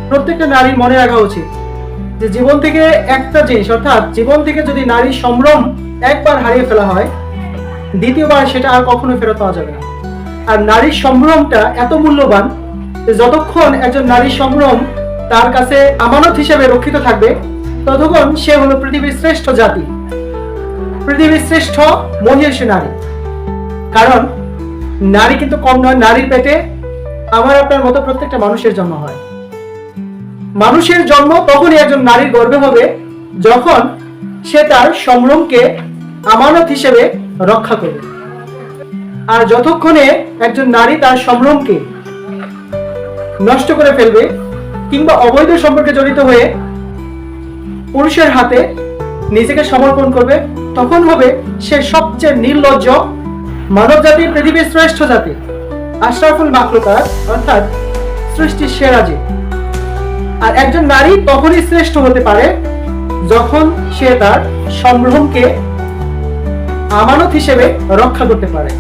প্রত্যেকটা নারীর মনে রাখা উচিত যে জীবন থেকে একটা জিনিস, অর্থাৎ জীবন থেকে যদি নারীর সম্ভ্রম একবার হারিয়ে ফেলা হয়, দ্বিতীয়বার সেটা আর কখনো ফেরত পাওয়া যাবে না। আর নারীর সম্ভ্রমটা এত মূল্যবান যে যতক্ষণ একজন নারীর সম্ভ্রম তার কাছে আমানত হিসেবে রক্ষিত থাকবে, ততক্ষণ সে হলো পৃথিবীর শ্রেষ্ঠ জাতি, পৃথিবীর শ্রেষ্ঠ মহিষী নারী। কারণ নারী কিন্তু কম নয়, নারীর পেটে আমার আপনার মতো প্রত্যেকটা মানুষের জন্ম হয়। মানুষের জন্ম তখনই একজন নারীর গর্ভে হবে যখন সে তার সম্ভ্রমকে আমানত হিসেবে রক্ষা করবে। আর যতক্ষণে একজন নারী তার সম্ভ্রমকে নষ্ট করে ফেলবে কিংবা অবৈধ সম্পর্কে জড়িত হয়ে পুরুষের হাতে নিজেকে সমর্পণ করবে, তখন হবে সে সবচেয়ে নির্লজ্জ মানব জাতির পৃথিবীর শ্রেষ্ঠ জাতি, আশরাফুল মাখলুকাত, অর্থাৎ সৃষ্টির সেরা জীব। আর একজন নারী তখনই শ্রেষ্ঠ হতে পারে যখন সে তার সম্ভ্রমকে আমানত হিসেবে রক্ষা করতে পারে।